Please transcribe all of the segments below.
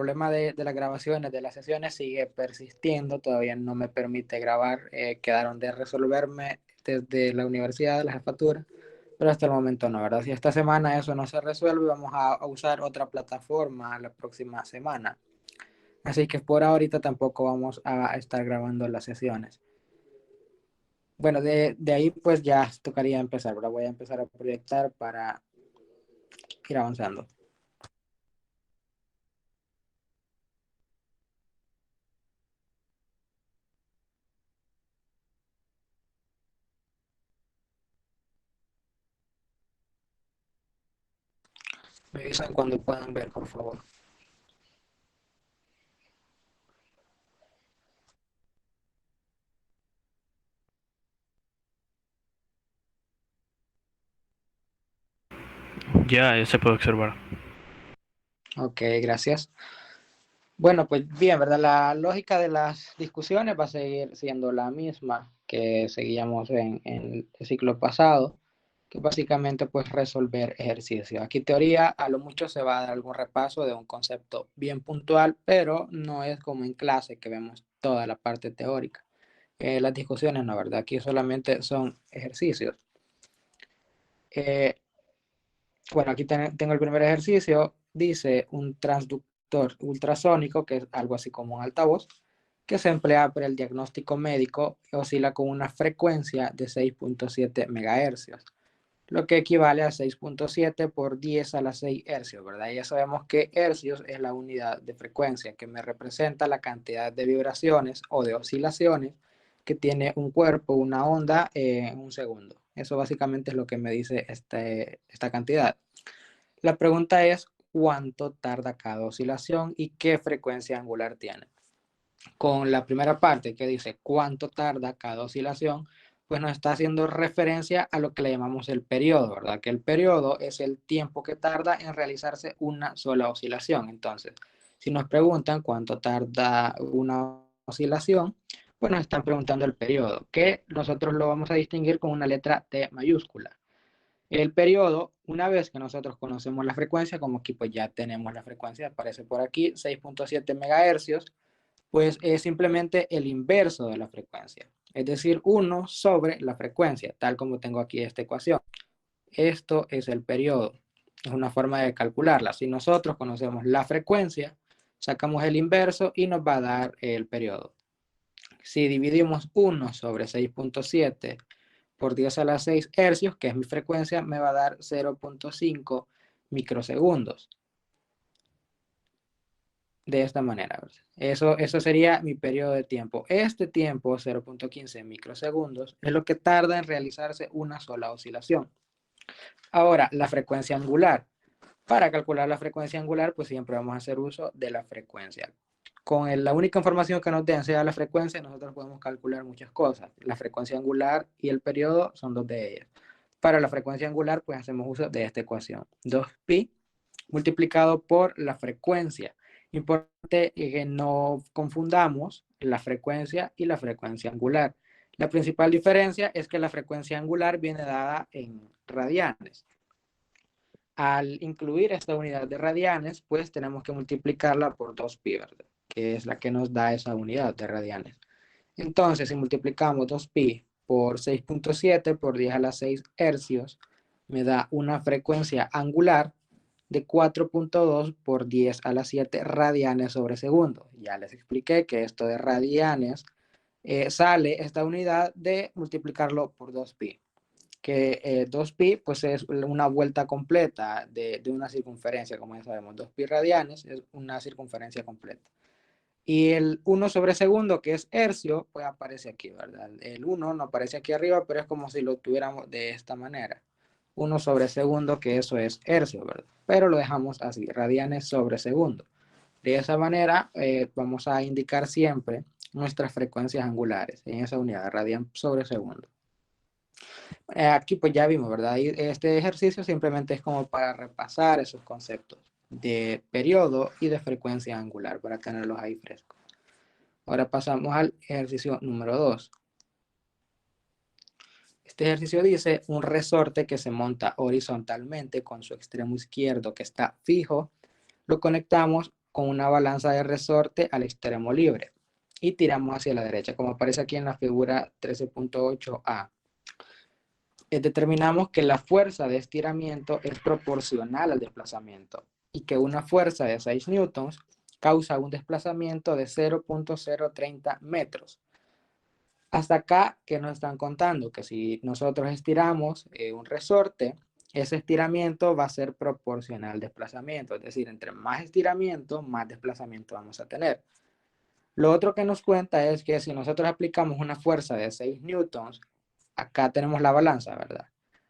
problema de las grabaciones, de las sesiones, sigue persistiendo, todavía no me permite grabar, quedaron de resolverme desde la universidad, de la jefatura, pero hasta el momento no, ¿verdad? Si esta semana eso no se resuelve, vamos a usar otra plataforma la próxima semana. Así que por ahorita tampoco vamos a estar grabando las sesiones. Bueno, de ahí pues ya tocaría empezar, ¿verdad? Voy a empezar a proyectar para ir avanzando. Me avisan cuando puedan ver, por favor. Ya se puede observar. Ok, gracias. Bueno, pues bien, ¿verdad? La lógica de las discusiones va a seguir siendo la misma que seguíamos en el ciclo pasado, que básicamente pues resolver ejercicios. Aquí teoría a lo mucho se va a dar algún repaso de un concepto bien puntual, pero no es como en clase que vemos toda la parte teórica. Las discusiones no, ¿verdad? Aquí solamente son ejercicios. Eh, bueno, aquí tengo el primer ejercicio. Dice un transductor ultrasónico, que es algo así como un altavoz, que se emplea para el diagnóstico médico, oscila con una frecuencia de 6.7 MHz, lo que equivale a 6.7 por 10 a la 6 hercios, ¿verdad? Y ya sabemos que hercios es la unidad de frecuencia que me representa la cantidad de vibraciones o de oscilaciones que tiene un cuerpo, una onda, en un segundo. Eso básicamente es lo que me dice esta cantidad. La pregunta es cuánto tarda cada oscilación y qué frecuencia angular tiene. Con la primera parte que dice cuánto tarda cada oscilación, pues nos está haciendo referencia a lo que le llamamos el periodo, ¿verdad? Que el periodo es el tiempo que tarda en realizarse una sola oscilación. Entonces, si nos preguntan cuánto tarda una oscilación, pues nos están preguntando el periodo, que nosotros lo vamos a distinguir con una letra T mayúscula. El periodo, una vez que nosotros conocemos la frecuencia, como aquí pues ya tenemos la frecuencia, aparece por aquí, 6.7 MHz, pues es simplemente el inverso de la frecuencia, es decir, 1 sobre la frecuencia, tal como tengo aquí esta ecuación. Esto es el periodo, es una forma de calcularla. Si nosotros conocemos la frecuencia, sacamos el inverso y nos va a dar el periodo. Si dividimos 1 sobre 6.7 por 10 a la 6 hercios, que es mi frecuencia, me va a dar 0.5 microsegundos. De esta manera. Eso sería mi periodo de tiempo. Este tiempo, 0.15 microsegundos, es lo que tarda en realizarse una sola oscilación. Ahora, la frecuencia angular. Para calcular la frecuencia angular, pues siempre vamos a hacer uso de la frecuencia. Con la única información que nos den sea la frecuencia, nosotros podemos calcular muchas cosas. La frecuencia angular y el periodo son dos de ellas. Para la frecuencia angular, pues hacemos uso de esta ecuación. 2pi multiplicado por la frecuencia. Importante que no confundamos la frecuencia y la frecuencia angular. La principal diferencia es que la frecuencia angular viene dada en radianes. Al incluir esta unidad de radianes, pues tenemos que multiplicarla por 2pi, ¿verdad? Que es la que nos da esa unidad de radianes. Entonces, si multiplicamos 2pi por 6.7 por 10 a la 6 hercios, me da una frecuencia angular de 4.2 por 10 a la 7 radianes sobre segundo. Ya les expliqué que esto de radianes sale esta unidad de multiplicarlo por 2pi, que 2pi pues es una vuelta completa de una circunferencia, como ya sabemos, 2pi radianes es una circunferencia completa. Y el 1 sobre segundo, que es hercio, pues aparece aquí, ¿verdad? El 1 no aparece aquí arriba, pero es como si lo tuviéramos de esta manera. 1 sobre segundo, que eso es hercio, ¿verdad? Pero lo dejamos así, radianes sobre segundo. De esa manera vamos a indicar siempre nuestras frecuencias angulares en esa unidad, radian sobre segundo. Aquí pues ya vimos, ¿verdad? Y este ejercicio simplemente es como para repasar esos conceptos de periodo y de frecuencia angular, para tenerlos ahí frescos. Ahora pasamos al ejercicio número 2. Este ejercicio dice un resorte que se monta horizontalmente con su extremo izquierdo que está fijo, lo conectamos con una balanza de resorte al extremo libre y tiramos hacia la derecha, como aparece aquí en la figura 13.8a. Determinamos que la fuerza de estiramiento es proporcional al desplazamiento y que una fuerza de 6 newtons causa un desplazamiento de 0.030 metros. Hasta acá, ¿qué nos están contando? Que si nosotros estiramos un resorte, ese estiramiento va a ser proporcional al desplazamiento. Es decir, entre más estiramiento, más desplazamiento vamos a tener. Lo otro que nos cuenta es que si nosotros aplicamos una fuerza de 6 newtons, acá tenemos la balanza, ¿verdad?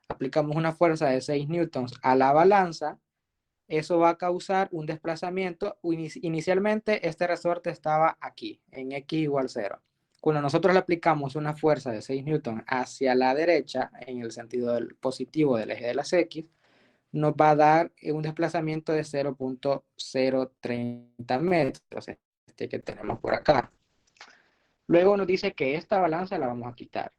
Aplicamos una fuerza de 6 newtons a la balanza, eso va a causar un desplazamiento. Inicialmente este resorte estaba aquí, en x igual 0. Cuando nosotros le aplicamos una fuerza de 6 newtons hacia la derecha, en el sentido del positivo del eje de las x, nos va a dar un desplazamiento de 0.030 metros, este que tenemos por acá. Luego nos dice que esta balanza la vamos a quitar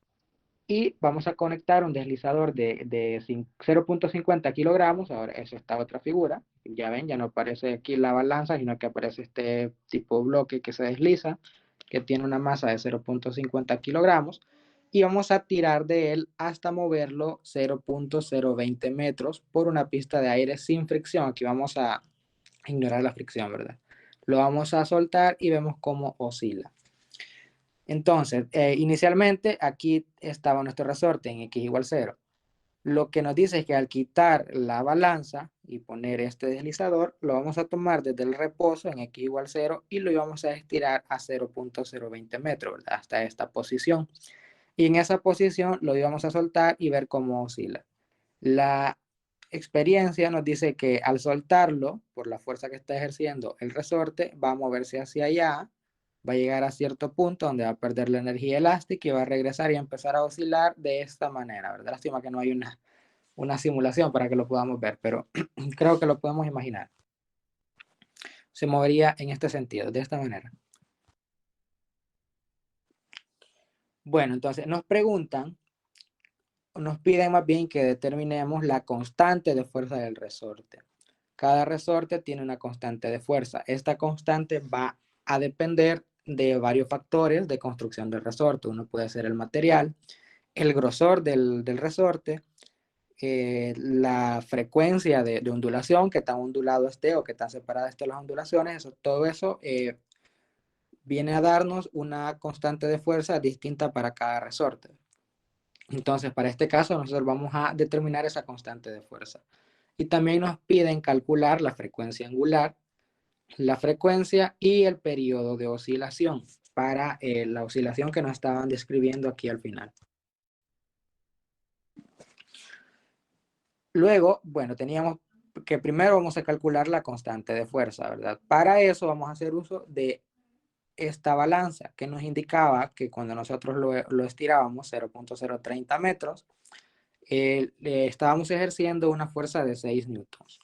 y vamos a conectar un deslizador de 0.50 kilogramos. Ahora, eso está otra figura. Ya ven, ya no aparece aquí la balanza, sino que aparece este tipo bloque que se desliza, que tiene una masa de 0.50 kilogramos. Y vamos a tirar de él hasta moverlo 0.020 metros por una pista de aire sin fricción. Aquí vamos a ignorar la fricción, ¿verdad? Lo vamos a soltar y vemos cómo oscila. Entonces, inicialmente aquí estaba nuestro resorte en x igual 0. Lo que nos dice es que al quitar la balanza y poner este deslizador, lo vamos a tomar desde el reposo en x igual 0 y lo íbamos a estirar a 0.020 metros, ¿verdad? Hasta esta posición. Y en esa posición lo íbamos a soltar y ver cómo oscila. La experiencia nos dice que al soltarlo, por la fuerza que está ejerciendo el resorte, va a moverse hacia allá, va a llegar a cierto punto donde va a perder la energía elástica y va a regresar y a empezar a oscilar de esta manera, ¿verdad? Lástima que no hay una simulación para que lo podamos ver, pero creo que lo podemos imaginar. Se movería en este sentido, de esta manera. Bueno, entonces nos preguntan, nos piden más bien que determinemos la constante de fuerza del resorte. Cada resorte tiene una constante de fuerza. Esta constante va a depender de varios factores de construcción del resorte. Uno puede ser el material, el grosor del resorte, la frecuencia de ondulación, que tan ondulado esté o que tan separada esté las ondulaciones. Todo eso viene a darnos una constante de fuerza distinta para cada resorte. Entonces, para este caso, nosotros vamos a determinar esa constante de fuerza. Y también nos piden calcular la frecuencia angular, la frecuencia y el periodo de oscilación para la oscilación que nos estaban describiendo aquí al final. Luego, bueno, teníamos que primero vamos a calcular la constante de fuerza, ¿verdad? Para eso vamos a hacer uso de esta balanza que nos indicaba que cuando nosotros lo estirábamos 0.030 metros, estábamos ejerciendo una fuerza de 6 newtons.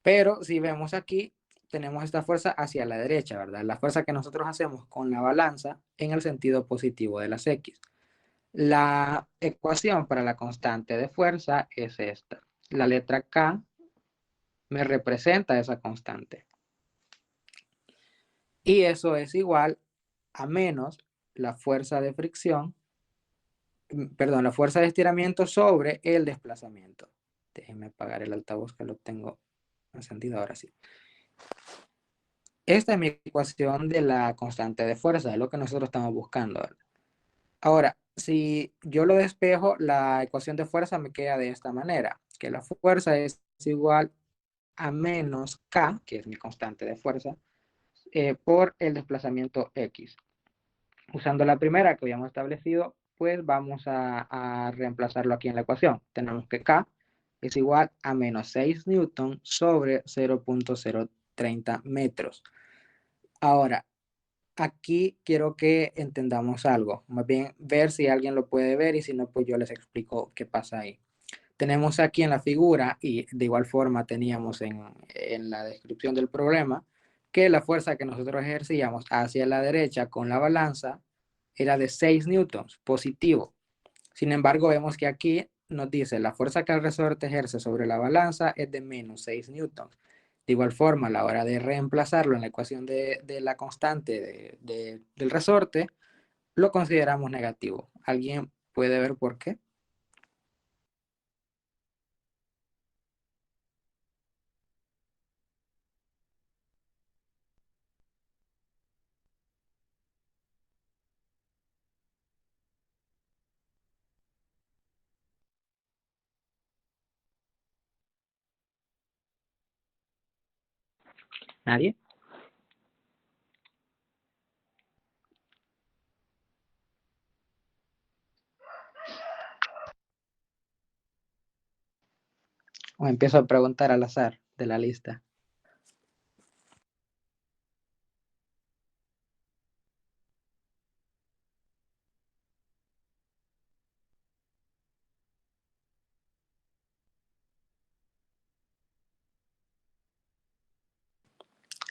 Pero si vemos aquí, tenemos esta fuerza hacia la derecha, ¿verdad? La fuerza que nosotros hacemos con la balanza en el sentido positivo de las X. La ecuación para la constante de fuerza es esta. La letra K me representa esa constante. Y eso es igual a menos la fuerza de fricción, perdón, la fuerza de estiramiento sobre el desplazamiento. Déjenme apagar el altavoz que lo tengo encendido ahora sí. Esta es mi ecuación de la constante de fuerza, es lo que nosotros estamos buscando. Ahora, si yo lo despejo, la ecuación de fuerza me queda de esta manera, que la fuerza es igual a menos K, que es mi constante de fuerza, por el desplazamiento X. Usando la primera que habíamos establecido, pues vamos a reemplazarlo aquí en la ecuación. Tenemos que K es igual a menos 6 newton sobre 0.030 metros. Ahora, aquí quiero que entendamos algo, más bien ver si alguien lo puede ver y si no, pues yo les explico qué pasa ahí. Tenemos aquí en la figura y de igual forma teníamos en la descripción del problema que la fuerza que nosotros ejercíamos hacia la derecha con la balanza era de 6 newtons, positivo. Sin embargo, vemos que aquí nos dice la fuerza que el resorte ejerce sobre la balanza es de menos 6 newtons. De igual forma, a la hora de reemplazarlo en la ecuación de la constante del resorte, lo consideramos negativo. ¿Alguien puede ver por qué? ¿Nadie? O empiezo a preguntar al azar de la lista.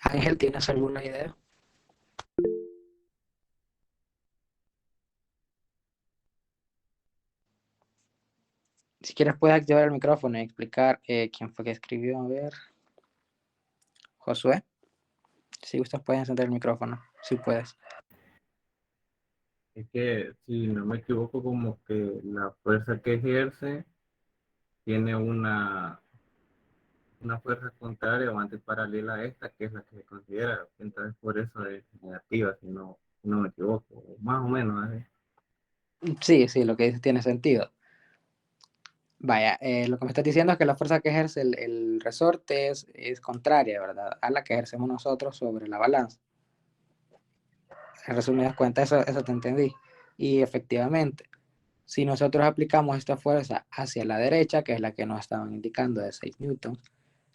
Ángel, ¿tienes alguna idea? Si quieres, puedes activar el micrófono y explicar quién fue que escribió. A ver, Josué. Si gustas, puedes encender el micrófono. Si puedes. Es que, si no me equivoco, como que la fuerza que ejerce tiene una fuerza contraria o antiparalela a esta, que es la que se considera. Entonces, por eso es negativa, si no me equivoco. Más o menos, ¿eh? Sí, sí, lo que dices tiene sentido. Vaya, lo que me estás diciendo es que la fuerza que ejerce el resorte es contraria, ¿verdad? A la que ejercemos nosotros sobre la balanza. En resumidas cuentas, eso te entendí. Y efectivamente, si nosotros aplicamos esta fuerza hacia la derecha, que es la que nos estaban indicando de 6 newtons,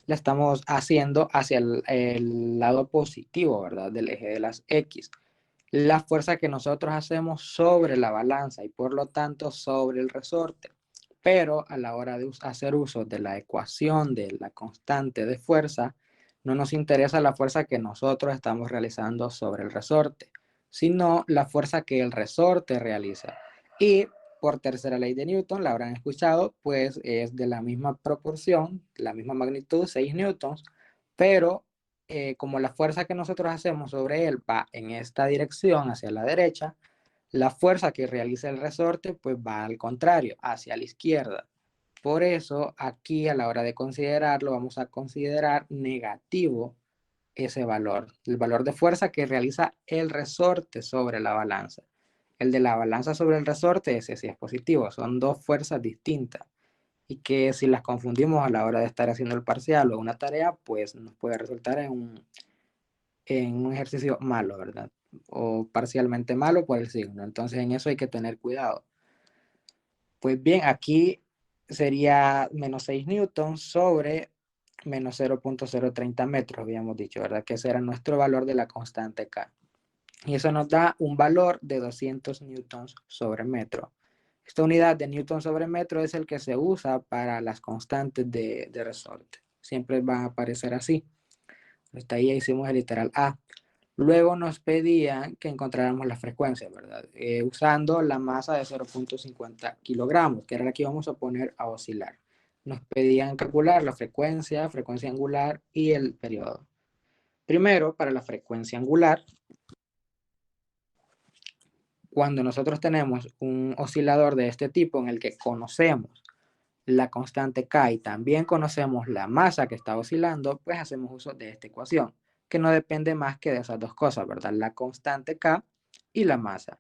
la estamos haciendo hacia el lado positivo, ¿verdad? Del eje de las X. La fuerza que nosotros hacemos sobre la balanza y por lo tanto sobre el resorte. Pero a la hora de hacer uso de la ecuación de la constante de fuerza, no nos interesa la fuerza que nosotros estamos realizando sobre el resorte, sino la fuerza que el resorte realiza. Y por tercera ley de Newton, la habrán escuchado, pues es de la misma proporción, la misma magnitud, 6 newtons, pero como la fuerza que nosotros hacemos sobre él va en esta dirección, hacia la derecha, la fuerza que realiza el resorte pues va al contrario, hacia la izquierda. Por eso aquí a la hora de considerarlo vamos a considerar negativo ese valor, el valor de fuerza que realiza el resorte sobre la balanza. El de la balanza sobre el resorte, ese sí es positivo, son dos fuerzas distintas y que si las confundimos a la hora de estar haciendo el parcial o una tarea, pues nos puede resultar en un ejercicio malo, ¿verdad? O parcialmente malo por el signo. Entonces en eso hay que tener cuidado. Pues bien, aquí sería menos 6 newtons sobre menos 0.030 metros, habíamos dicho, ¿verdad? Que ese era nuestro valor de la constante K. Y eso nos da un valor de 200 newtons sobre metro. Esta unidad de newton sobre metro es el que se usa para las constantes de resorte. Siempre van a aparecer así. Hasta ahí ya hicimos el literal A. Luego nos pedían que encontráramos la frecuencia, ¿verdad? Usando la masa de 0.50 kilogramos, que era la que íbamos a poner a oscilar. Nos pedían calcular la frecuencia, frecuencia angular y el periodo. Primero, para la frecuencia angular, cuando nosotros tenemos un oscilador de este tipo en el que conocemos la constante K y también conocemos la masa que está oscilando, pues hacemos uso de esta ecuación, que no depende más que de esas dos cosas, ¿verdad? La constante K y la masa.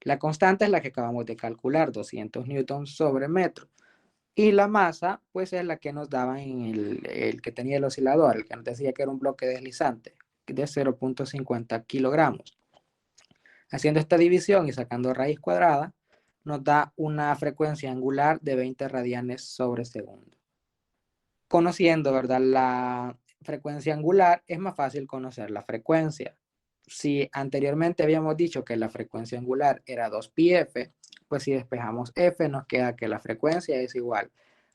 La constante es la que acabamos de calcular, 200 newtons sobre metro. Y la masa, pues es la que nos daban en el que tenía el oscilador, el que nos decía que era un bloque deslizante de 0.50 kilogramos. Haciendo esta división y sacando raíz cuadrada, nos da una frecuencia angular de 20 radianes sobre segundo. Conociendo, ¿verdad? La frecuencia angular, es más fácil conocer la frecuencia. Si anteriormente habíamos dicho que la frecuencia angular era 2πf, pues si despejamos f, nos queda que la frecuencia es igual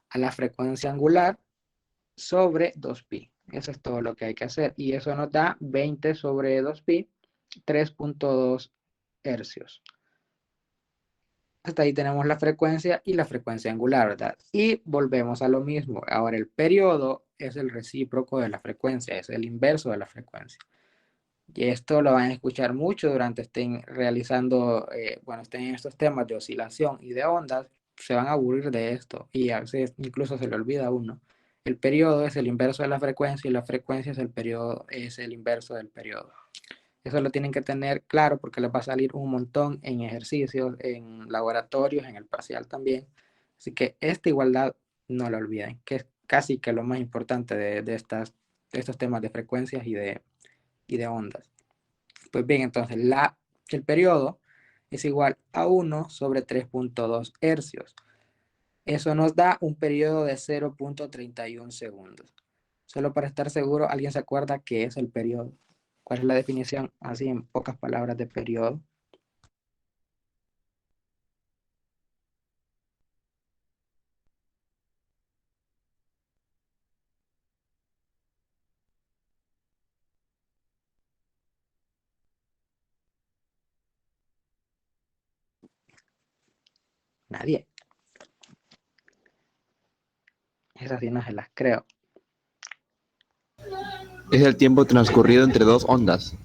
a la frecuencia angular sobre 2pi. Eso es todo lo que hay que hacer. Y eso nos da 20 sobre 2pi, 3.2 hercios. Hasta ahí tenemos la frecuencia y la frecuencia angular, ¿verdad? Y volvemos a lo mismo. Ahora el periodo es el recíproco de la frecuencia, es el inverso de la frecuencia. Y esto lo van a escuchar mucho durante estén realizando, bueno, estén en estos temas de oscilación y de ondas, se van a aburrir de esto y a veces incluso se le olvida a uno. El periodo es el inverso de la frecuencia y la frecuencia es el periodo, es el inverso del periodo. Eso lo tienen que tener claro porque les va a salir un montón en ejercicios, en laboratorios, en el parcial también. Así que esta igualdad no la olviden, que es casi que lo más importante de estos temas de frecuencias y de ondas. Pues bien, entonces el periodo es igual a 1/3.2 hercios. Eso nos da un periodo de 0.31 segundos. Solo para estar seguro, ¿alguien se acuerda qué es el periodo? ¿Cuál es la definición, así en pocas palabras, de periodo? Nadie. Esas sí no se las creo. Es el tiempo transcurrido entre dos ondas.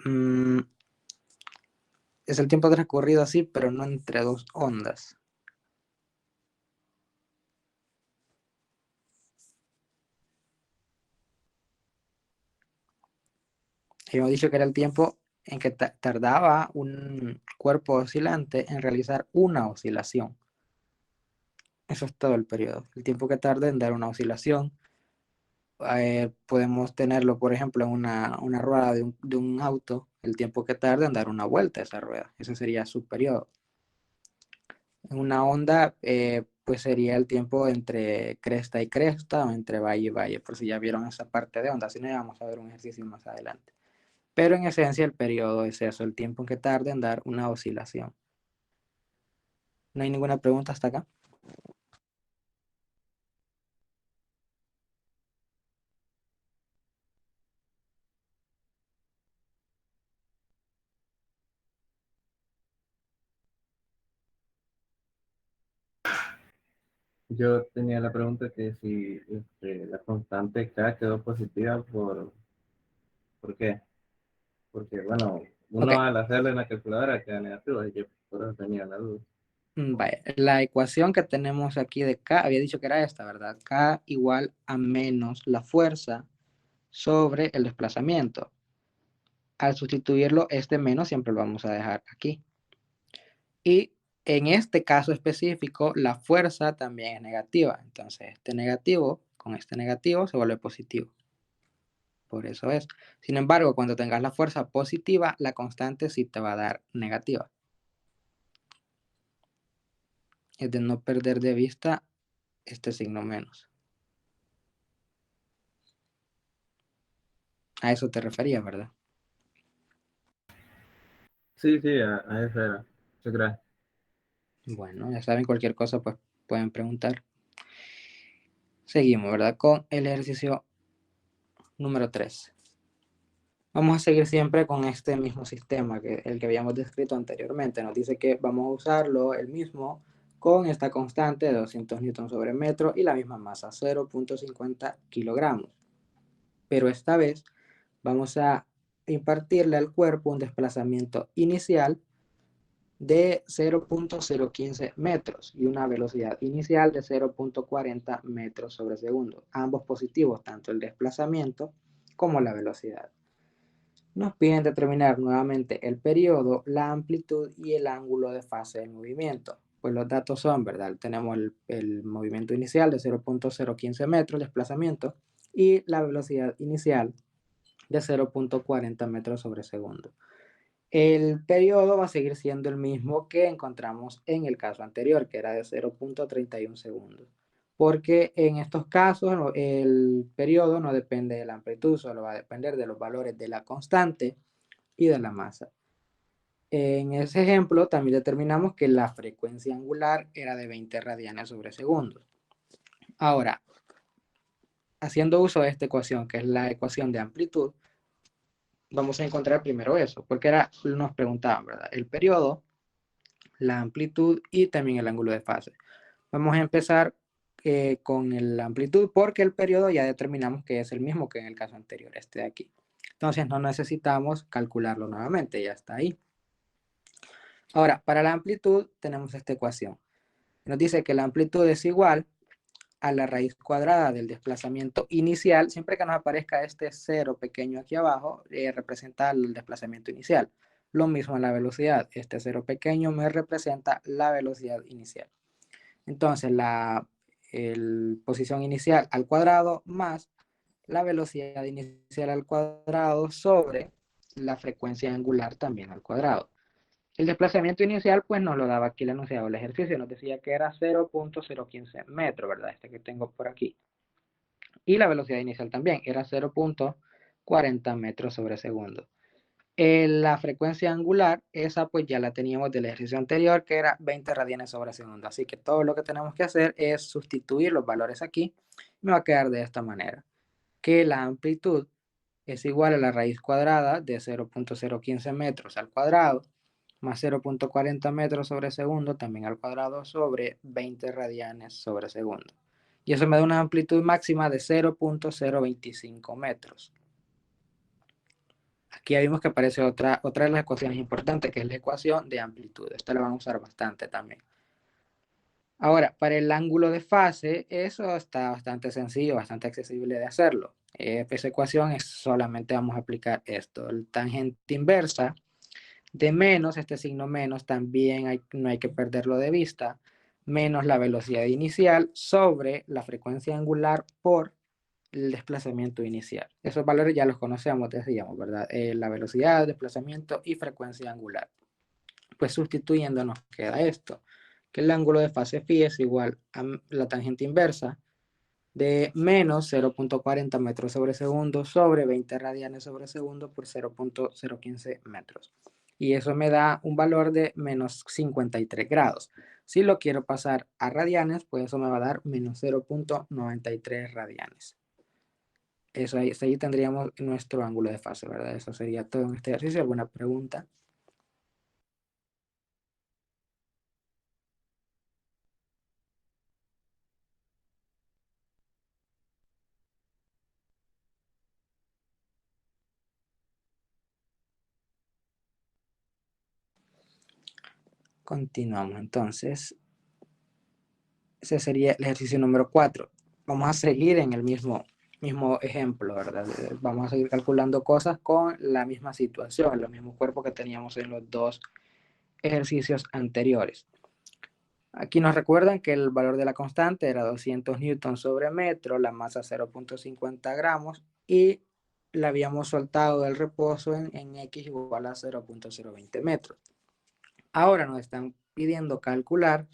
Mm, es el tiempo transcurrido así, pero no entre dos ondas. Hemos dicho que era el tiempo en que tardaba un cuerpo oscilante en realizar una oscilación. Eso es todo el periodo. El tiempo que tarda en dar una oscilación. Podemos tenerlo, por ejemplo, en una rueda de un auto, el tiempo que tarda en dar una vuelta a esa rueda. Ese sería su periodo. En una onda, pues sería el tiempo entre cresta y cresta o entre valle y valle, por si ya vieron esa parte de onda. Si no, ya vamos a ver un ejercicio más adelante. Pero en esencia el periodo es eso, el tiempo que tarda en dar una oscilación. ¿No hay ninguna pregunta hasta acá? Yo tenía la pregunta que si la constante K quedó positiva, ¿por qué? Porque, bueno, Ok, uno al hacerlo en la calculadora queda negativo, y yo por eso tenía la duda. vaya. La ecuación que tenemos aquí de K, había dicho que era esta, ¿verdad? K igual a menos la fuerza sobre el desplazamiento. Al sustituirlo, este menos siempre lo vamos a dejar aquí. Y en este caso específico, la fuerza también es negativa. Entonces, este negativo con este negativo se vuelve positivo. Por eso es. Sin embargo, cuando tengas la fuerza positiva, la constante sí te va a dar negativa. Es de no perder de vista este signo menos. A eso te referías, ¿verdad? Sí, sí, a eso era. Muchas gracias. Bueno, ya saben, cualquier cosa, pues pueden preguntar. Seguimos, ¿verdad? Con el ejercicio número 3. Vamos a seguir siempre con este mismo sistema que el que habíamos descrito anteriormente. Nos dice que vamos a usarlo el mismo con esta constante de 200 newtons sobre metro y la misma masa, 0.50 kilogramos. Pero esta vez vamos a impartirle al cuerpo un desplazamiento inicial de 0.015 metros y una velocidad inicial de 0.40 metros sobre segundo. Ambos positivos, tanto el desplazamiento como la velocidad. Nos piden determinar nuevamente el periodo, la amplitud y el ángulo de fase del movimiento. Pues los datos son, ¿verdad? Tenemos el movimiento inicial de 0.015 metros, el desplazamiento, y la velocidad inicial de 0.40 metros sobre segundo. El periodo va a seguir siendo el mismo que encontramos en el caso anterior, que era de 0.31 segundos. Porque en estos casos el periodo no depende de la amplitud, solo va a depender de los valores de la constante y de la masa. En ese ejemplo también determinamos que la frecuencia angular era de 20 radianes sobre segundos. Ahora, haciendo uso de esta ecuación, que es la ecuación de amplitud, vamos a encontrar primero eso, porque nos preguntaban, ¿verdad? El periodo, la amplitud y también el ángulo de fase. Vamos a empezar con la amplitud, porque el periodo ya determinamos que es el mismo que en el caso anterior, este de aquí. Entonces no necesitamos calcularlo nuevamente, ya está ahí. Ahora, para la amplitud tenemos esta ecuación. Nos dice que la amplitud es igual a la raíz cuadrada del desplazamiento inicial. Siempre que nos aparezca este cero pequeño aquí abajo, representa el desplazamiento inicial. Lo mismo en la velocidad. Este cero pequeño me representa la velocidad inicial. Entonces, la posición inicial al cuadrado más la velocidad inicial al cuadrado sobre la frecuencia angular también al cuadrado. El desplazamiento inicial, pues nos lo daba aquí el enunciado del ejercicio. Nos decía que era 0.015 metros, ¿verdad? Este que tengo por aquí. Y la velocidad inicial también era 0.40 metros sobre segundo. La frecuencia angular, esa pues ya la teníamos del ejercicio anterior, que era 20 radianes sobre segundo. Así que todo lo que tenemos que hacer es sustituir los valores aquí. Me va a quedar de esta manera, que la amplitud es igual a la raíz cuadrada de 0.015 metros al cuadrado, más 0.40 metros sobre segundo, también al cuadrado, sobre 20 radianes sobre segundo. Y eso me da una amplitud máxima de 0.025 metros. Aquí ya vimos que aparece otra de las ecuaciones importantes, que es la ecuación de amplitud. Esta la van a usar bastante también. Ahora, para el ángulo de fase, eso está bastante sencillo, bastante accesible de hacerlo. Esa ecuación es solamente vamos a aplicar esto. El tangente inversa de menos, este signo menos, también no hay que perderlo de vista, menos la velocidad inicial sobre la frecuencia angular por el desplazamiento inicial. Esos valores ya los conocemos, decíamos, ¿verdad? La velocidad, desplazamiento y frecuencia angular. Pues sustituyendo nos queda esto, que el ángulo de fase phi es igual a la tangente inversa de menos 0.40 metros sobre segundo sobre 20 radianes sobre segundo por 0.015 metros. Y eso me da un valor de menos 53 grados. Si lo quiero pasar a radianes, pues eso me va a dar menos 0.93 radianes. Eso ahí tendríamos nuestro ángulo de fase, ¿verdad? Eso sería todo en este ejercicio. ¿Alguna pregunta? Continuamos entonces. Ese sería el ejercicio número 4. Vamos a seguir en el mismo ejemplo, ¿verdad? Vamos a seguir calculando cosas con la misma situación, los mismos cuerpos que teníamos en los dos ejercicios anteriores. Aquí nos recuerdan que el valor de la constante era 200 newtons sobre metro, la masa 0.50 gramos y la habíamos soltado del reposo en x igual a 0.020 metros. Ahora nos están pidiendo calcular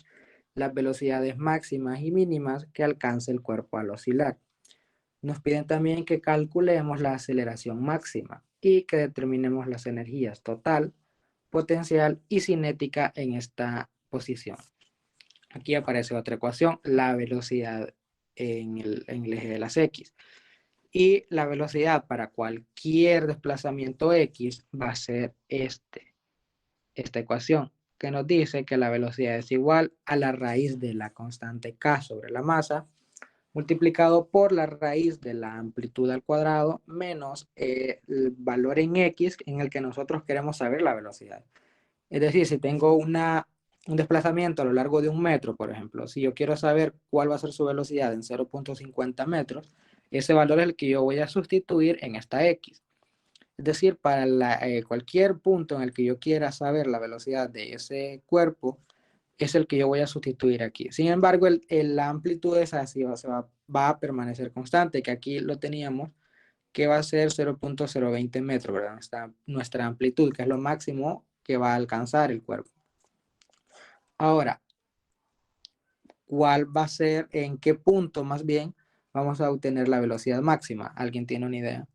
las velocidades máximas y mínimas que alcanza el cuerpo al oscilar. Nos piden también que calculemos la aceleración máxima y que determinemos las energías total, potencial y cinética en esta posición. Aquí aparece otra ecuación, la velocidad en el eje de las X. Y la velocidad para cualquier desplazamiento X va a ser esta ecuación, que nos dice que la velocidad es igual a la raíz de la constante K sobre la masa, multiplicado por la raíz de la amplitud al cuadrado, menos el valor en X en el que nosotros queremos saber la velocidad. Es decir, si tengo un desplazamiento a lo largo de 1 metro, por ejemplo, si yo quiero saber cuál va a ser su velocidad en 0.50 metros, ese valor es el que yo voy a sustituir en esta X. Es decir, para cualquier punto en el que yo quiera saber la velocidad de ese cuerpo, es el que yo voy a sustituir aquí. Sin embargo, la amplitud esa sí va a permanecer constante, que aquí lo teníamos, que va a ser 0.020 metros, ¿verdad? Nuestra amplitud, que es lo máximo que va a alcanzar el cuerpo. Ahora, ¿cuál va a ser, en qué punto más bien vamos a obtener la velocidad máxima? ¿Alguien tiene una idea?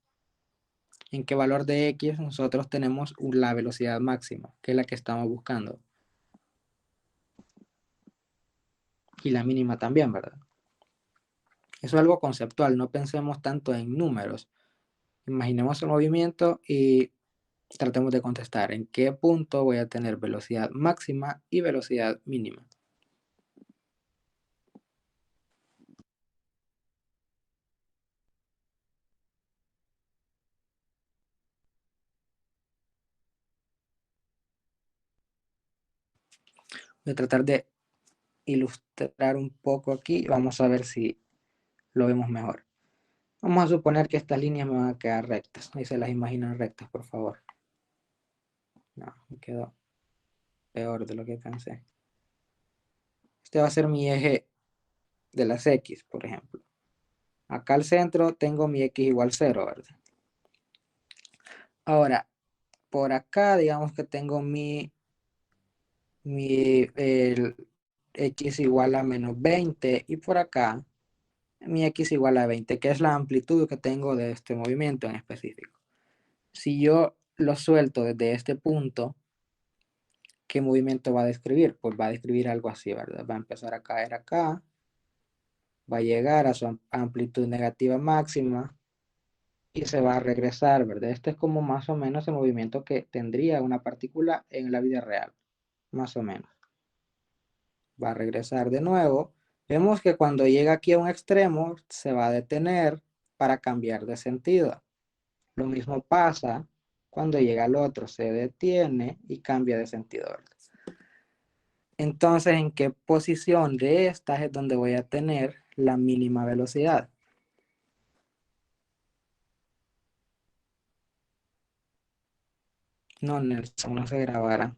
¿En qué valor de X nosotros tenemos la velocidad máxima, que es la que estamos buscando? Y la mínima también, ¿verdad? Eso es algo conceptual, no pensemos tanto en números. Imaginemos el movimiento y tratemos de contestar en qué punto voy a tener velocidad máxima y velocidad mínima. Voy a tratar de ilustrar un poco aquí. Vamos a ver si lo vemos mejor. Vamos a suponer que estas líneas me van a quedar rectas. Ahí se las imaginan rectas, por favor. No, me quedó peor de lo que pensé. Este va a ser mi eje de las X, por ejemplo. Acá al centro tengo mi X igual 0, ¿verdad? Ahora, por acá, digamos que tengo el X igual a menos 20 y por acá mi X igual a 20, que es la amplitud que tengo de este movimiento en específico. Si yo lo suelto desde este punto, ¿qué movimiento va a describir? Pues va a describir algo así, ¿verdad? Va a empezar a caer acá, va a llegar a su amplitud negativa máxima y se va a regresar, ¿verdad? Este es como más o menos el movimiento que tendría una partícula en la vida real, más o menos. Va a regresar de nuevo. Vemos que cuando llega aquí a un extremo, se va a detener para cambiar de sentido. Lo mismo pasa cuando llega al otro, se detiene y cambia de sentido, ¿verdad? Entonces, ¿en qué posición de estas es donde voy a tener la mínima velocidad? No, Nelson, no se grabará.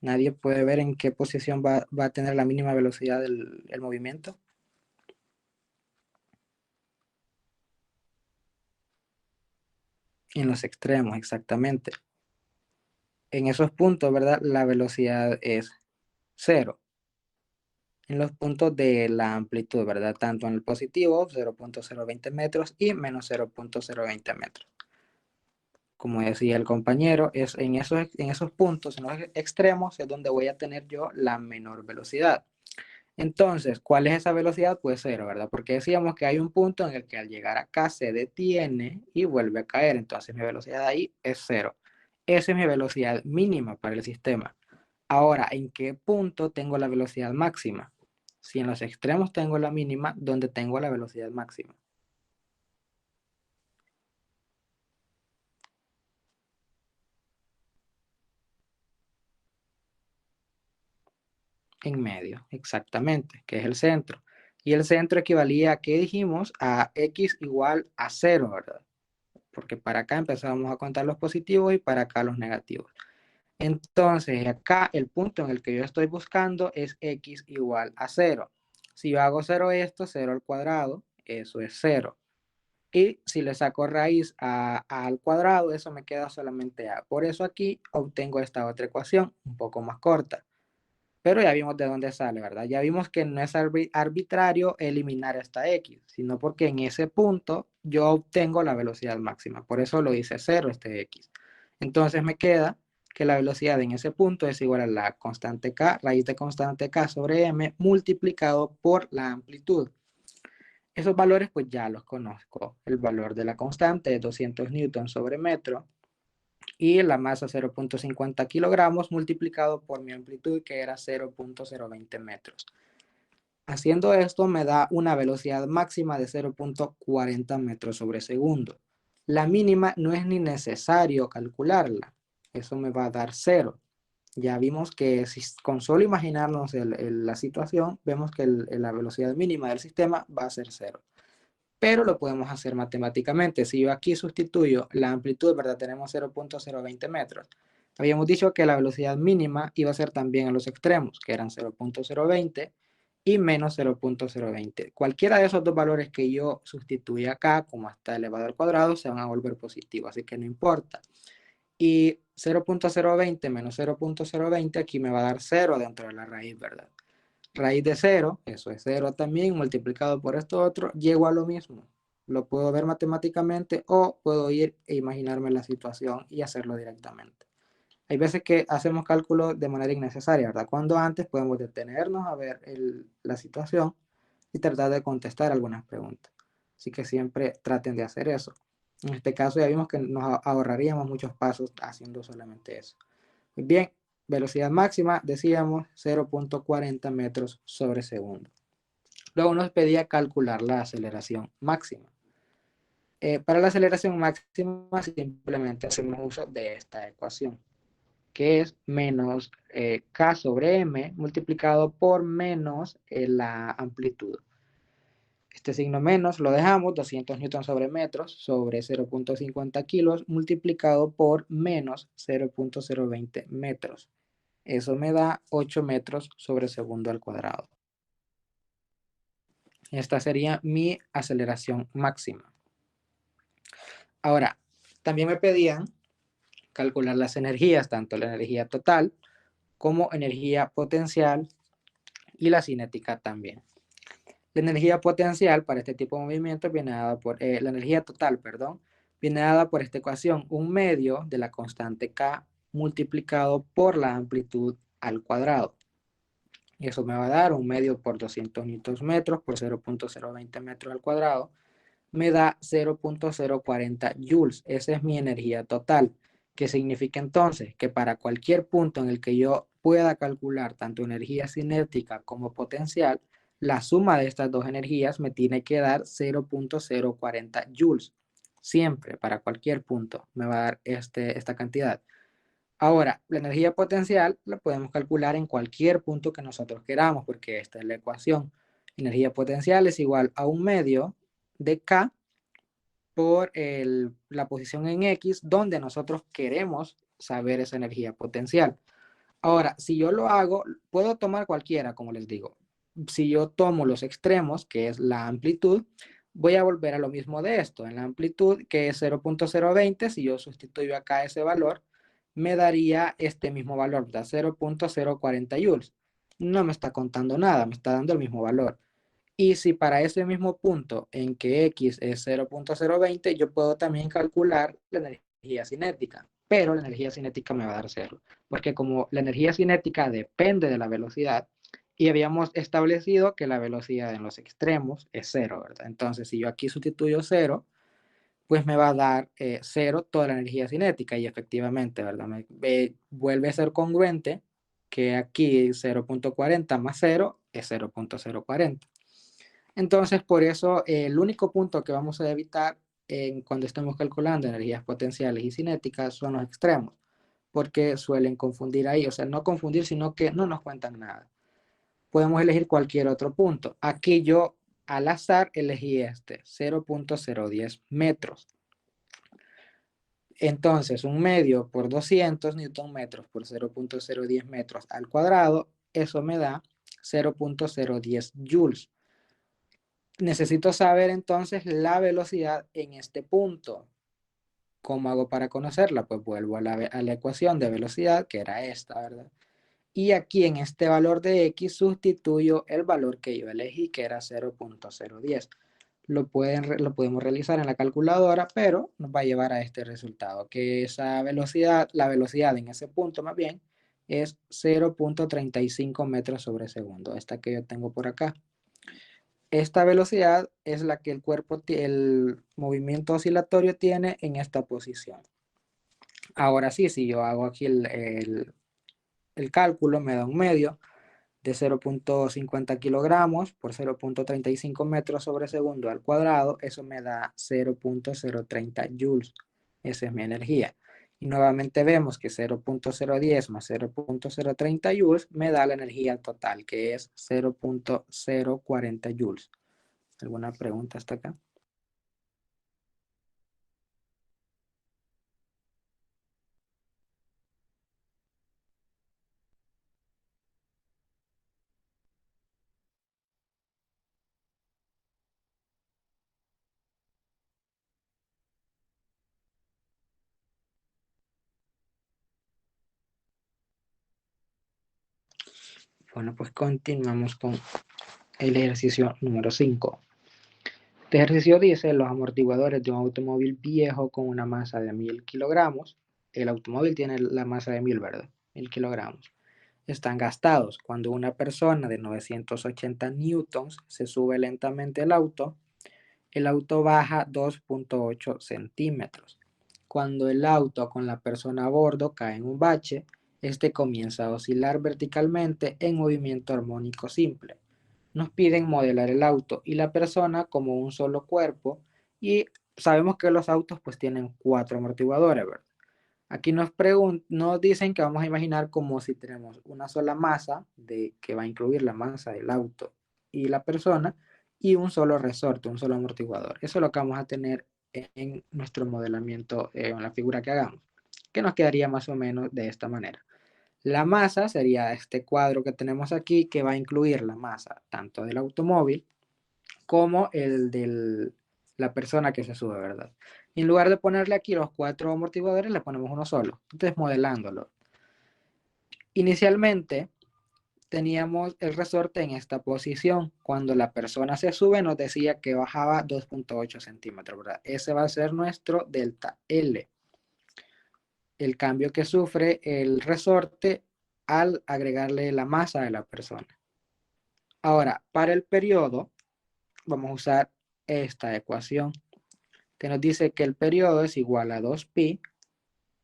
Nadie puede ver en qué posición va a tener la mínima velocidad el movimiento. En los extremos, exactamente. En esos puntos, ¿verdad? La velocidad es 0. En los puntos de la amplitud, ¿verdad? Tanto en el positivo, 0.020 metros y menos 0.020 metros. Como decía el compañero, es en esos puntos, en los extremos, es donde voy a tener yo la menor velocidad. Entonces, ¿cuál es esa velocidad? Pues 0, ¿verdad? Porque decíamos que hay un punto en el que al llegar acá se detiene y vuelve a caer. Entonces, mi velocidad ahí es 0. Esa es mi velocidad mínima para el sistema. Ahora, ¿en qué punto tengo la velocidad máxima? Si en los extremos tengo la mínima, ¿dónde tengo la velocidad máxima? En medio, exactamente, que es el centro. Y el centro equivalía a, ¿qué dijimos? A X igual a 0, ¿verdad? Porque para acá empezamos a contar los positivos y para acá los negativos. Entonces, acá el punto en el que yo estoy buscando es X igual a 0. Si yo hago 0 esto, 0 al cuadrado, eso es 0. Y si le saco raíz a al cuadrado, eso me queda solamente A. Por eso aquí obtengo esta otra ecuación, un poco más corta. Pero ya vimos de dónde sale, ¿verdad? Ya vimos que no es arbitrario eliminar esta X, sino porque en ese punto yo obtengo la velocidad máxima. Por eso lo hice 0 este X. Entonces me queda que la velocidad en ese punto es igual a la constante K, raíz de constante K sobre M, multiplicado por la amplitud. Esos valores pues ya los conozco. El valor de la constante es 200 newtons sobre metro y la masa 0.50 kilogramos multiplicado por mi amplitud que era 0.020 metros. Haciendo esto me da una velocidad máxima de 0.40 metros sobre segundo. La mínima no es ni necesario calcularla. Eso me va a dar 0. Ya vimos que si con solo imaginarnos la situación, vemos que la velocidad mínima del sistema va a ser 0. Pero lo podemos hacer matemáticamente. Si yo aquí sustituyo la amplitud, ¿verdad? Tenemos 0.020 metros. Habíamos dicho que la velocidad mínima iba a ser también en los extremos, que eran 0.020 y menos 0.020. Cualquiera de esos dos valores que yo sustituya acá, como está elevado al cuadrado, se van a volver positivos, así que no importa. Y 0.020 menos 0.020 aquí me va a dar 0 dentro de la raíz, ¿verdad? Raíz de 0, eso es 0 también, multiplicado por esto otro, llego a lo mismo. Lo puedo ver matemáticamente o puedo ir e imaginarme la situación y hacerlo directamente. Hay veces que hacemos cálculos de manera innecesaria, ¿verdad? Cuando antes podemos detenernos a ver la situación y tratar de contestar algunas preguntas. Así que siempre traten de hacer eso. En este caso ya vimos que nos ahorraríamos muchos pasos haciendo solamente eso. Muy bien, velocidad máxima, decíamos 0.40 metros sobre segundo. Luego nos pedía calcular la aceleración máxima. Para la aceleración máxima simplemente hacemos uso de esta ecuación, que es menos k sobre m multiplicado por menos la amplitud. Este signo menos lo dejamos, 200 newtons sobre metros sobre 0.50 kilos multiplicado por menos 0.020 metros. Eso me da 8 metros sobre segundo al cuadrado. Esta sería mi aceleración máxima. Ahora, también me pedían calcular las energías, tanto la energía total como energía potencial y la cinética también. La energía potencial para este tipo de movimientos viene dada por, la energía total, perdón, viene dada por esta ecuación, 1/2 de la constante K multiplicado por la amplitud al cuadrado. Y eso me va a dar 1/2 por 200 newtons metros por 0.020 metros al cuadrado. Me da 0.040 joules. Esa es mi energía total. ¿Qué significa entonces? Que para cualquier punto en el que yo pueda calcular tanto energía cinética como potencial, la suma de estas dos energías me tiene que dar 0.040 joules. Siempre, para cualquier punto, me va a dar esta cantidad. Ahora, la energía potencial la podemos calcular en cualquier punto que nosotros queramos, porque esta es la ecuación. Energía potencial es igual a 1/2 de K por la posición en X donde nosotros queremos saber esa energía potencial. Ahora, si yo lo hago, puedo tomar cualquiera, como les digo. Si yo tomo los extremos, que es la amplitud, voy a volver a lo mismo de esto. En la amplitud, que es 0.020, si yo sustituyo acá ese valor, me daría este mismo valor, 0.040 joules. No me está contando nada, me está dando el mismo valor. Y si para ese mismo punto en que X es 0.020, yo puedo también calcular la energía cinética, pero la energía cinética me va a dar 0, porque como la energía cinética depende de la velocidad, y habíamos establecido que la velocidad en los extremos es 0, ¿verdad? Entonces, si yo aquí sustituyo 0, pues me va a dar 0 toda la energía cinética, y efectivamente, ¿verdad? Vuelve a ser congruente que aquí 0.40 más 0 es 0.040. Entonces, por eso, el único punto que vamos a evitar cuando estemos calculando energías potenciales y cinéticas son los extremos, porque suelen confundir ahí, o sea, no confundir, sino que no nos cuentan nada. Podemos elegir cualquier otro punto. Aquí yo, al azar, elegí este, 0.010 metros. Entonces, 1/2 por 200 newton metros por 0.010 metros al cuadrado, eso me da 0.010 joules. Necesito saber entonces la velocidad en este punto. ¿Cómo hago para conocerla? Pues vuelvo a la ecuación de velocidad, que era esta, ¿verdad? Y aquí en este valor de X sustituyo el valor que yo elegí, que era 0.010. Lo podemos realizar en la calculadora, pero nos va a llevar a este resultado, que esa velocidad, la velocidad en ese punto más bien, es 0.35 metros sobre segundo, esta que yo tengo por acá. Esta velocidad es la que el movimiento oscilatorio tiene en esta posición. Ahora sí, si yo hago aquí el cálculo, me da un medio de 0.50 kilogramos por 0.35 metros sobre segundo al cuadrado. Eso me da 0.030 joules. Esa es mi energía. Y nuevamente vemos que 0.010 más 0.030 joules me da la energía total, que es 0.040 joules. ¿Alguna pregunta hasta acá? Bueno, pues continuamos con el ejercicio número 5. Este ejercicio dice, los amortiguadores de un automóvil viejo con una masa de 1000 kilogramos, el automóvil tiene la masa de 1000, ¿verdad? 1000 kilogramos. Están gastados. Cuando una persona de 980 newtons se sube lentamente al auto, el auto baja 2.8 centímetros. Cuando el auto con la persona a bordo cae en un bache, este comienza a oscilar verticalmente en movimiento armónico simple. Nos piden modelar el auto y la persona como un solo cuerpo y sabemos que los autos pues tienen 4 amortiguadores, ¿verdad? Aquí nos dicen que vamos a imaginar como si tenemos una sola masa que va a incluir la masa del auto y la persona y un solo resorte, un solo amortiguador. Eso es lo que vamos a tener en nuestro modelamiento, en la figura que hagamos, que nos quedaría más o menos de esta manera. La masa sería este cuadro que tenemos aquí, que va a incluir la masa tanto del automóvil como el de la persona que se sube, ¿verdad? Y en lugar de ponerle aquí los 4 amortiguadores, le ponemos uno solo. Entonces, modelándolo. Inicialmente, teníamos el resorte en esta posición. Cuando la persona se sube, nos decía que bajaba 2.8 centímetros, ¿verdad? Ese va a ser nuestro delta L. El cambio que sufre el resorte al agregarle la masa de la persona. Ahora, para el periodo, vamos a usar esta ecuación que nos dice que el periodo es igual a 2pi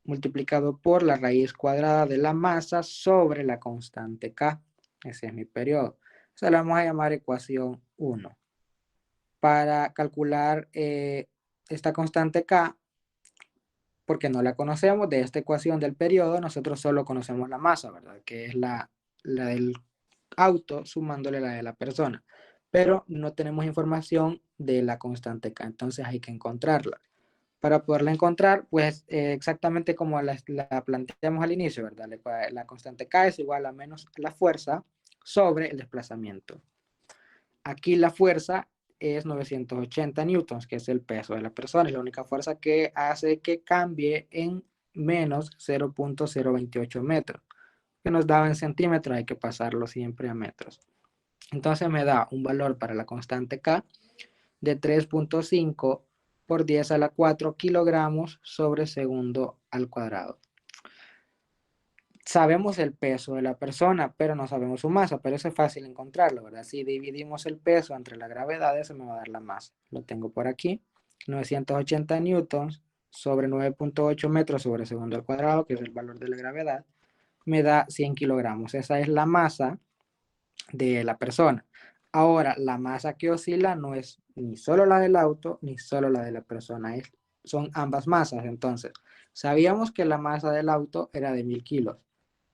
multiplicado por la raíz cuadrada de la masa sobre la constante k. Ese es mi periodo. Se la vamos a llamar ecuación 1. Para calcular esta constante k, porque no la conocemos, de esta ecuación del periodo, nosotros solo conocemos la masa, ¿verdad? Que es la del auto sumándole la de la persona. Pero no tenemos información de la constante k, entonces hay que encontrarla. Para poderla encontrar, pues exactamente como la planteamos al inicio, ¿verdad? La constante K es igual a menos la fuerza sobre el desplazamiento. Aquí la fuerza es 980 newtons, que es el peso de la persona. Es la única fuerza que hace que cambie en menos 0.028 metros. Que nos daba en centímetros, hay que pasarlo siempre a metros. Entonces me da un valor para la constante K de 3.5 por 10 a la 4 kilogramos sobre segundo al cuadrado. Sabemos el peso de la persona, pero no sabemos su masa, pero eso es fácil encontrarlo, ¿verdad? Si dividimos el peso entre la gravedad, eso me va a dar la masa. Lo tengo por aquí, 980 newtons sobre 9.8 metros sobre segundo al cuadrado, que es el valor de la gravedad, me da 100 kilogramos. Esa es la masa de la persona. Ahora, la masa que oscila no es ni solo la del auto ni solo la de la persona, son ambas masas. Entonces, sabíamos que la masa del auto era de 1000 kilos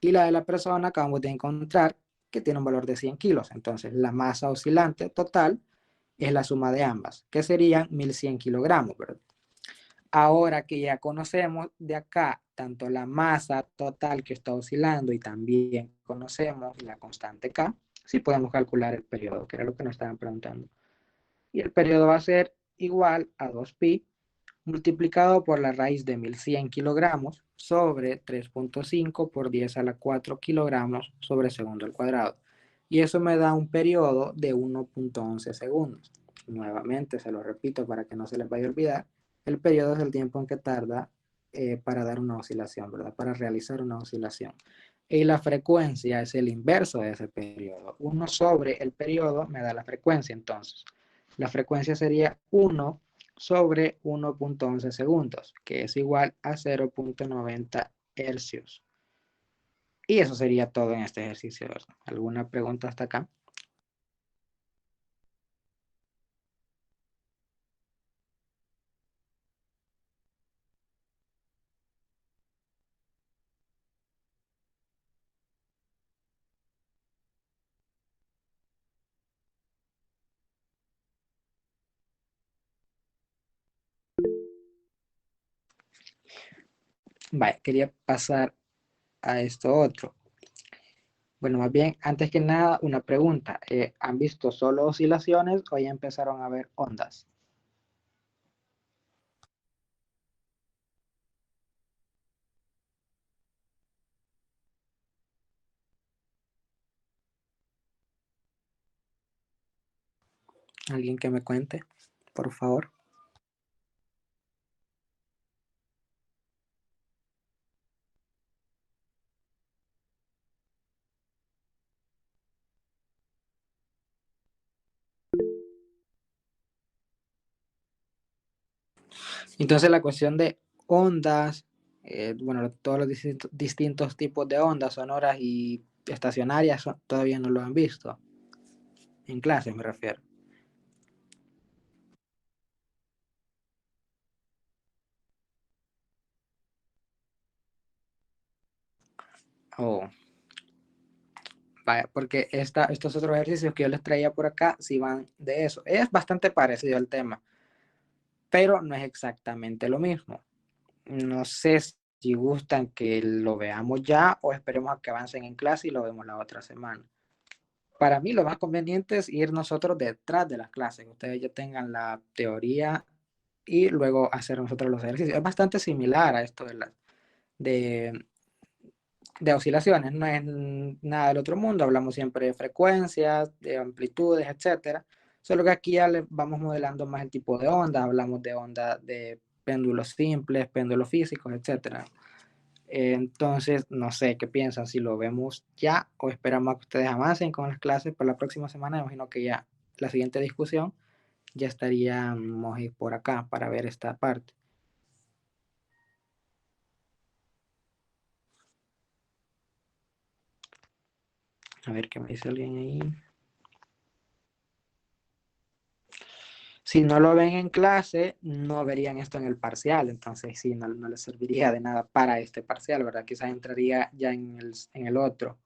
y la de la persona acabamos de encontrar que tiene un valor de 100 kilos. Entonces, la masa oscilante total es la suma de ambas, que serían 1100 kilogramos, ¿verdad? Ahora que ya conocemos de acá tanto la masa total que está oscilando y también conocemos la constante K, sí podemos calcular el periodo, que era lo que nos estaban preguntando. Y el periodo va a ser igual a 2pi multiplicado por la raíz de 1100 kilogramos sobre 3.5 por 10 a la 4 kilogramos sobre segundo al cuadrado. Y eso me da un periodo de 1.11 segundos. Nuevamente, se lo repito para que no se les vaya a olvidar, el periodo es el tiempo en que tarda para dar una oscilación, ¿verdad? Para realizar una oscilación. Y la frecuencia es el inverso de ese periodo. 1 sobre el periodo me da la frecuencia, entonces. La frecuencia sería 1 sobre 1.11 segundos, que es igual a 0.90 hercios. Y eso sería todo en este ejercicio, ¿verdad? ¿Alguna pregunta hasta acá? Vale, quería pasar a esto otro. Bueno, más bien, antes que nada, una pregunta. ¿Han visto solo oscilaciones o ya empezaron a ver ondas? ¿Alguien que me cuente, por favor? Entonces la cuestión de ondas bueno, todos los distintos tipos de ondas sonoras y estacionarias todavía no lo han visto. En clase me refiero. Oh, vaya, porque estos otros ejercicios que yo les traía por acá sí van de eso. Es bastante parecido al tema, pero no es exactamente lo mismo. No sé si gustan que lo veamos ya o esperemos a que avancen en clase y lo vemos la otra semana. Para mí lo más conveniente es ir nosotros detrás de las clases, que ustedes ya tengan la teoría y luego hacer nosotros los ejercicios. Es bastante similar a esto de, de oscilaciones, no es nada del otro mundo, hablamos siempre de frecuencias, de amplitudes, etcétera. Solo que aquí ya le vamos modelando más el tipo de ondas, hablamos de ondas de péndulos simples, péndulos físicos, etcétera. Entonces, no sé qué piensan, si lo vemos ya o esperamos a que ustedes avancen con las clases para la próxima semana. Imagino que ya la siguiente discusión ya estaríamos por acá para ver esta parte. A ver qué me dice alguien ahí. Si no lo ven en clase, no verían esto en el parcial, entonces sí, no les serviría de nada para este parcial, ¿verdad? Quizás entraría ya en el otro.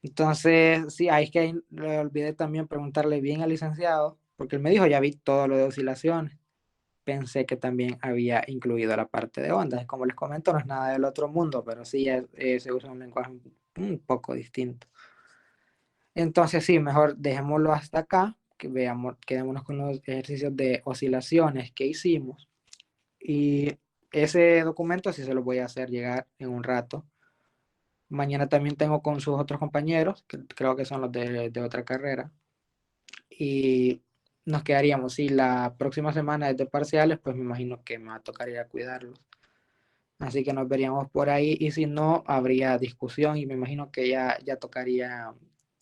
Entonces, sí, ahí es que le olvidé también preguntarle bien al licenciado, porque él me dijo, ya vi todo lo de oscilaciones. Pensé que también había incluido la parte de ondas. Como les comento, no es nada del otro mundo, pero sí se usa un lenguaje un poco distinto. Entonces, sí, mejor dejémoslo hasta acá, que veamos, quedémonos con los ejercicios de oscilaciones que hicimos. Y ese documento sí se lo voy a hacer llegar en un rato. Mañana también tengo con sus otros compañeros, que creo que son los de otra carrera. Y nos quedaríamos, si la próxima semana es de parciales, pues me imagino que me va a tocar ir a cuidarlos. Así que nos veríamos por ahí y si no, habría discusión y me imagino que ya tocaría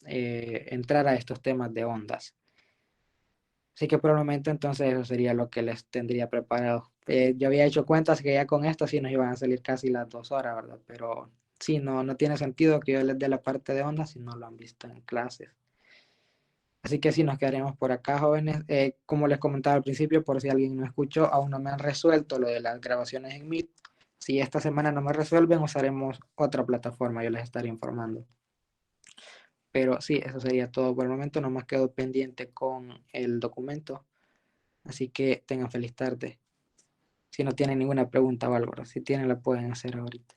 entrar a estos temas de ondas. Así que probablemente entonces eso sería lo que les tendría preparado. Yo había hecho cuentas que ya con esto sí nos iban a salir casi las 2 horas, ¿verdad? Pero sí, no tiene sentido que yo les dé la parte de ondas si no lo han visto en clases. Así que sí, nos quedaremos por acá, jóvenes. Como les comentaba al principio, por si alguien no escuchó, aún no me han resuelto lo de las grabaciones en Meet. Si esta semana no me resuelven, usaremos otra plataforma, yo les estaré informando. Pero sí, eso sería todo por el momento. Nomás quedo pendiente con el documento. Así que tengan feliz tarde. Si no tienen ninguna pregunta o algo, si tienen la pueden hacer ahorita.